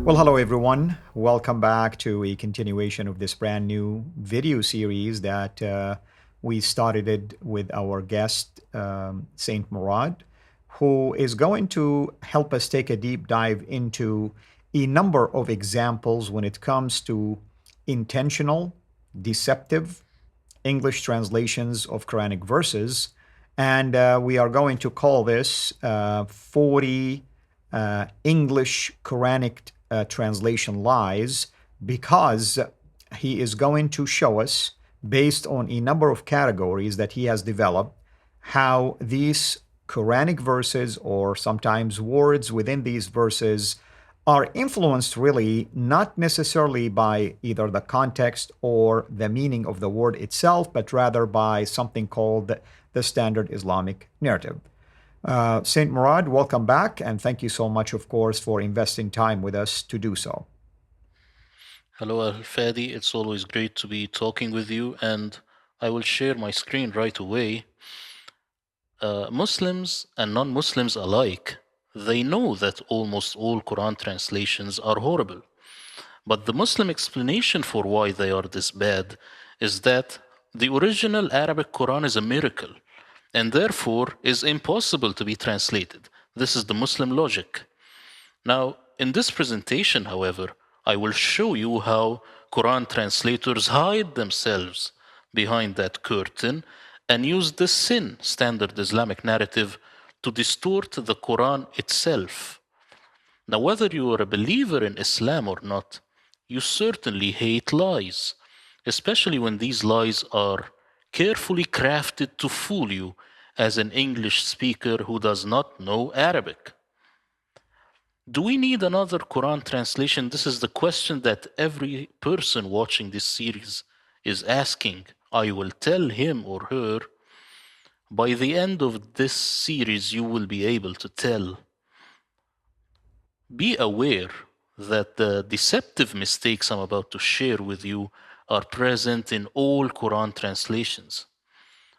Well, hello everyone. Welcome back to a continuation of this brand new video series that we started it with our guest, Saint Murad, who is going to help us take a deep dive into a number of examples when it comes to intentional, deceptive English translations of Quranic verses. And we are going to call this 40 English Quranic translation lies, because he is going to show us, based on a number of categories that he has developed, how these Quranic verses, or sometimes words within these verses, are influenced really not necessarily by either the context or the meaning of the word itself, but rather by something called the Standard Islamic Narrative. Saint Murad, welcome back, and thank you so much, of course, for investing time with us to do so. Hello, Fadi. It's always great to be talking with you, and I will share my screen right away. Muslims and non-Muslims alike, they know that almost all Quran translations are horrible. But the Muslim explanation for why they are this bad is that the original Arabic Quran is a miracle and therefore is impossible to be translated. This is the Muslim logic. Now, in this presentation, however, I will show you how Quran translators hide themselves behind that curtain and use the sin Standard Islamic Narrative to distort the Quran itself. Now, whether you are a believer in Islam or not, you certainly hate lies, especially when these lies are carefully crafted to fool you as an English speaker who does not know Arabic. Do we need another Quran translation? This is the question that every person watching this series is asking. I will tell him or her, by the end of this series, you will be able to tell. Be aware that the deceptive mistakes I'm about to share with you are present in all Quran translations.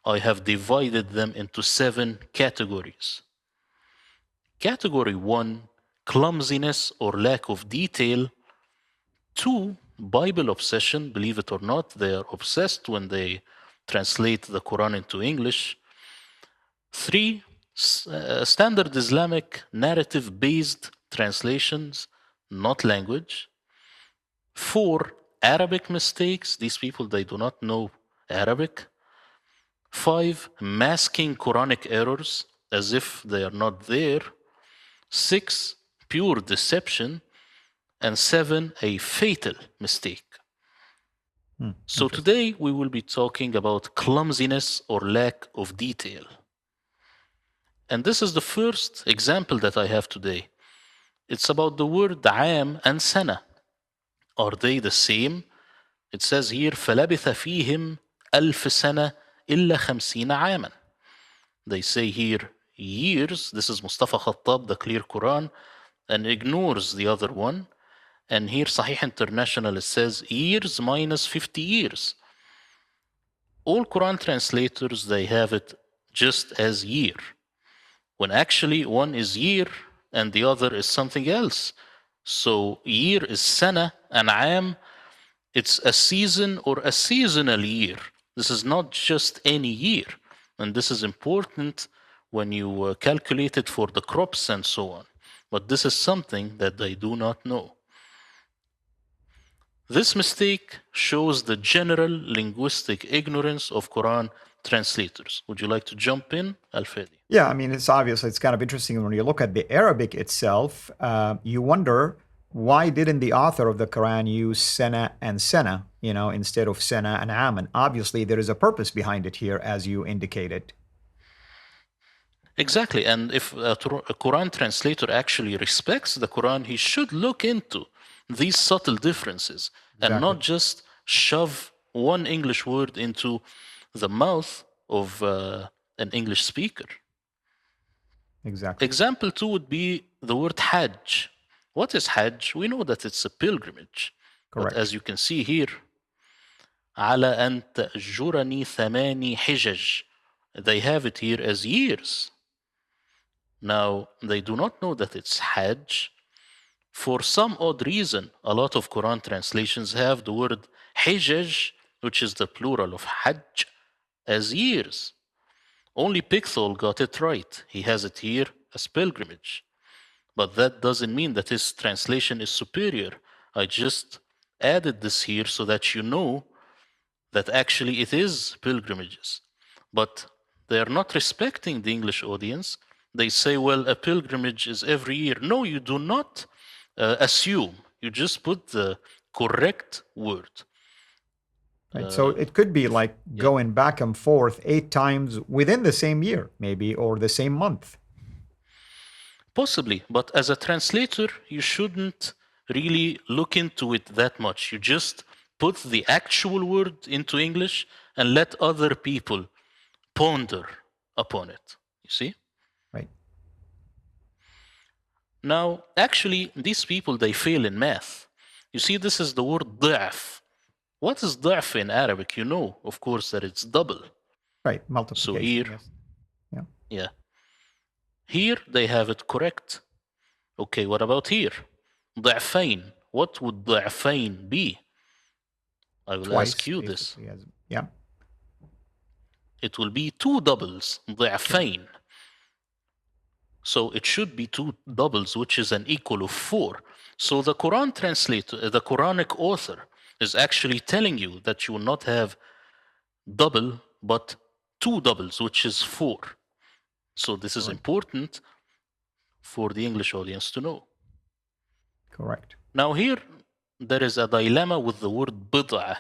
I have divided them into 7 categories. Category 1, clumsiness or lack of detail. 2, Bible obsession. Believe it or not, they are obsessed when they translate the Quran into English. 3, standard Islamic narrative-based translations, not language. 4, Arabic mistakes. These people, they do not know Arabic. 5, masking Quranic errors as if they are not there. 6, pure deception. And 7, a fatal mistake. So today we will be talking about clumsiness or lack of detail. And this is the first example that I have today. It's about the word عام and سنة. Are they the same? It says here فلبث فيهم ألف سنة إلا 50 عاما. They say here years. This is Mustafa Khattab, the Clear Quran, and ignores the other one. And here Sahih International, it says years minus 50 years. All Quran translators, they have it just as year, when actually one is year and the other is something else. So year is sana, and am, it's a season or a seasonal year. This is not just any year. And this is important when you calculate it for the crops and so on. But this is something that they do not know. This mistake shows the general linguistic ignorance of Quran translators. Would you like to jump in, Al-Fadi? Yeah, I mean, it's kind of interesting when you look at the Arabic itself. You wonder, why didn't the author of the Quran use Sena and Sena, instead of Sena and Aman? Obviously, there is a purpose behind it here, as you indicated. Exactly. And if a Quran translator actually respects the Quran, he should look into these subtle differences and not just shove one English word into the mouth of an English speaker. Exactly. Example 2 would be the word Hajj. What is Hajj? We know that it's a pilgrimage. Correct. But as you can see here, على أن تأجرني 8 حجج. They have it here as years. Now, they do not know that it's Hajj, For some odd reason, a lot of Quran translations have the word hijaj, which is the plural of hajj, as years. Only Pickthall got it right. He has it here as pilgrimage. But that doesn't mean that his translation is superior. I just added this here so that you know that actually it is pilgrimages. But they are not respecting the English audience. They say, well, a pilgrimage is every year. No, you do not assume. You just put the correct word. Right. So it could be like going back and forth 8 times within the same year, maybe, or the same month. Possibly, but as a translator, you shouldn't really look into it that much. You just put the actual word into English and let other people ponder upon it. You see? Right. Now, actually, these people, they fail in math. You see, this is the word ضعف. What is ضعف in Arabic? You know, of course, that it's double. Right, multiplication. So here, yes. Yeah. Yeah. Here they have it correct. Okay, what about here? ضعفين. What would ضعفين be? I will Twice, ask you this. Yeah. It will be 2 doubles, ضعفين. So it should be 2 doubles, which is an equal of 4. So the Quran translator, the Quranic author, is actually telling you that you will not have double, but 2 doubles, which is 4. So this is important for the English audience to know. Correct. Now here, there is a dilemma with the word بضع.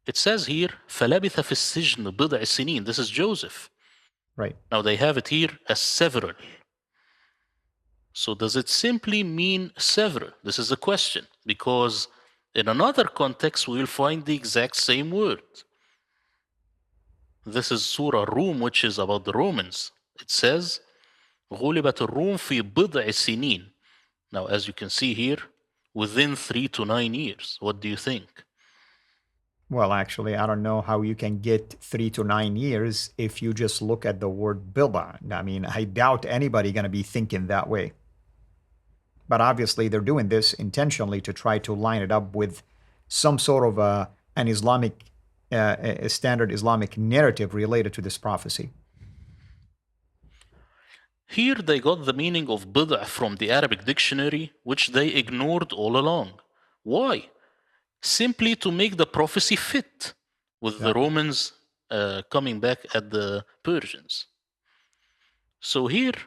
It says here, فلبث في السجن بضع سنين. This is Joseph. Right. Now they have it here as several. So does it simply mean several? This is a question, because in another context we will find the exact same word. This is Surah Rum, which is about the Romans. It says, غُلِبَتِ الروم في بضع سنين. Now, as you can see here, within 3 to 9 years. What do you think? Well, actually, I don't know how you can get 3 to 9 years if you just look at the word bilda. I mean, I doubt anybody going to be thinking that way. But obviously, they're doing this intentionally to try to line it up with some sort of an Islamic, a standard Islamic narrative related to this prophecy. Here they got the meaning of bid'ah from the Arabic dictionary, which they ignored all along. Why? Simply to make the prophecy fit with the Romans coming back at the Persians. So here,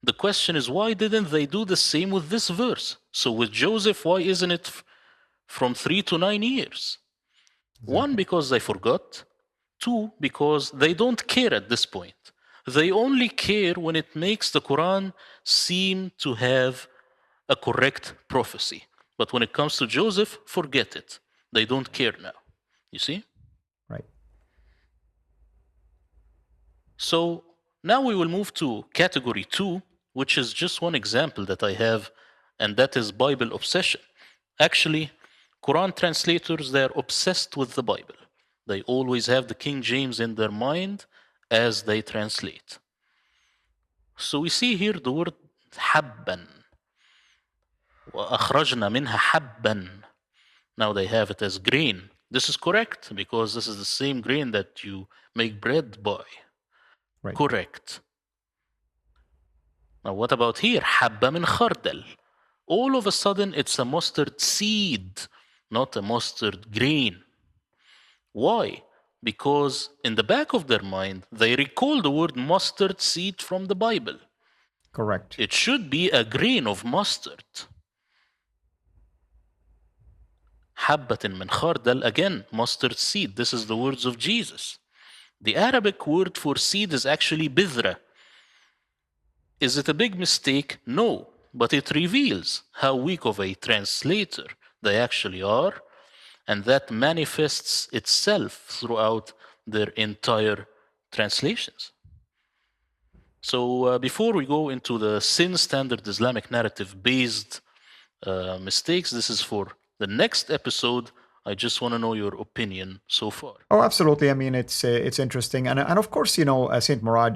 the question is, why didn't they do the same with this verse? So with Joseph, why isn't it from 3 to 9 years? Exactly. 1, because they forgot. 2, because they don't care at this point. They only care when it makes the Quran seem to have a correct prophecy. But when it comes to Joseph, forget it. They don't care now. You see? Right. So now we will move to category 2, which is just one example that I have, and that is Bible obsession. Actually, Quran translators, they're obsessed with the Bible. They always have the King James in their mind as they translate. So we see here the word حبًا. وأخرجنا منها حبًا. Now they have it as grain. This is correct because this is the same grain that you make bread by. Right. Correct. Now what about here? حبة من خردل. All of a sudden it's a mustard seed, not a mustard grain. Why? Because in the back of their mind, they recall the word mustard seed from the Bible. Correct. It should be a grain of mustard. حبة من خردل, again, mustard seed. This is the words of Jesus. The Arabic word for seed is actually bidra. Is it a big mistake? No, but it reveals how weak of a translator they actually are, and that manifests itself throughout their entire translations. So before we go into the sin standard Islamic narrative based mistakes, this is for the next episode. I just want to know your opinion so far. Oh, absolutely. I mean, it's interesting, and of course, Saint Murad,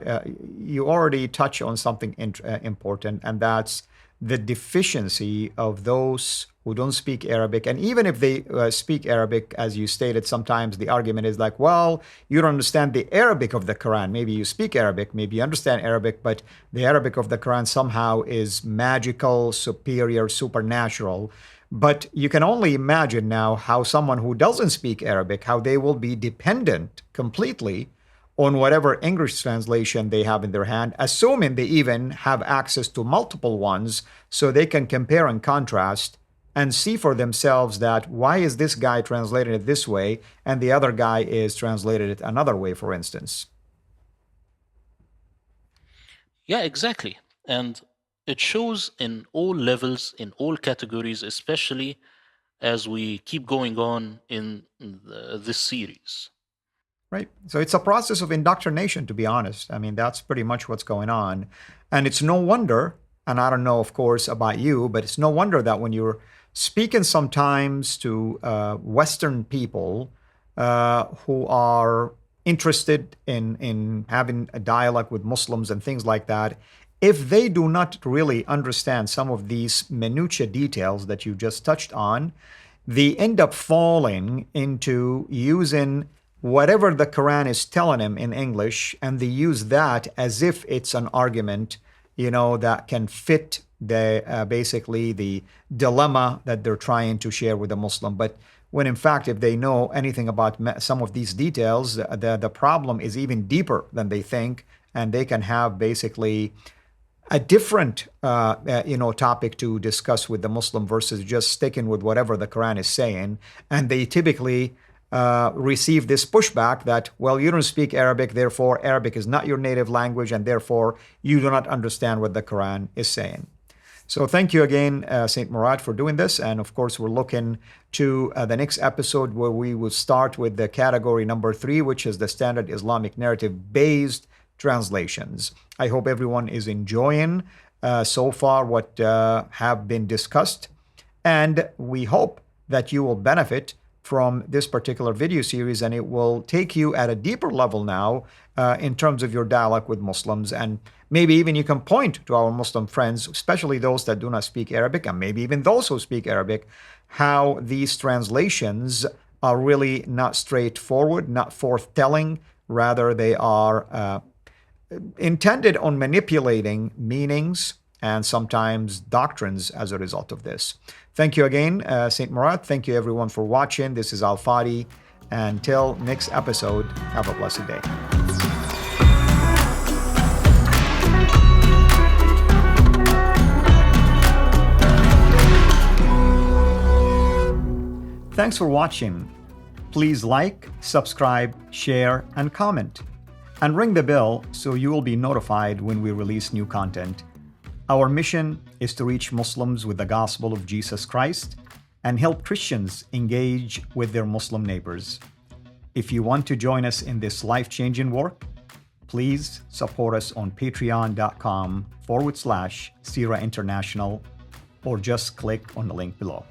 you already touch on something important, and that's the deficiency of those who don't speak Arabic. And even if they speak Arabic, as you stated, sometimes the argument is like, well, you don't understand the Arabic of the Quran. Maybe you speak Arabic, maybe you understand Arabic, but the Arabic of the Quran somehow is magical, superior, supernatural. But you can only imagine now how someone who doesn't speak Arabic, how they will be dependent completely on whatever English translation they have in their hand, assuming they even have access to multiple ones so they can compare and contrast and see for themselves that why is this guy translated it this way and the other guy is translated it another way, for instance. Yeah, exactly. And it shows in all levels, in all categories, especially as we keep going on in this series. Right. So it's a process of indoctrination, to be honest. I mean, that's pretty much what's going on. And it's no wonder, and I don't know, of course, about you, but it's no wonder that when you're speaking sometimes to Western people who are interested in having a dialogue with Muslims and things like that, if they do not really understand some of these minutiae details that you just touched on, they end up falling into using whatever the Quran is telling them in English, and they use that as if it's an argument, that can fit the basically the dilemma that they're trying to share with a Muslim. But when in fact, if they know anything about some of these details, the problem is even deeper than they think, and they can have basically a different topic to discuss with the Muslim versus just sticking with whatever the Quran is saying. And they typically receive this pushback that, well, you don't speak Arabic, therefore Arabic is not your native language, and therefore you do not understand what the Quran is saying. So thank you again, Saint Murad, for doing this. And of course, we're looking to the next episode where we will start with the category number 3, which is the Standard Islamic Narrative based translations. I hope everyone is enjoying so far what have been discussed. And we hope that you will benefit from this particular video series, and it will take you at a deeper level now in terms of your dialogue with Muslims. And maybe even you can point to our Muslim friends, especially those that do not speak Arabic, and maybe even those who speak Arabic, how these translations are really not straightforward, not forthtelling. Rather, they are intended on manipulating meanings and sometimes doctrines as a result of this. Thank you again, Saint Murad. Thank you everyone for watching. This is Fadi. Until next episode, have a blessed day. Thanks for watching. Please like, subscribe, share, and comment. And ring the bell so you will be notified when we release new content. Our mission is to reach Muslims with the gospel of Jesus Christ and help Christians engage with their Muslim neighbors. If you want to join us in this life-changing work, please support us on patreon.com/CIRA International, or just click on the link below.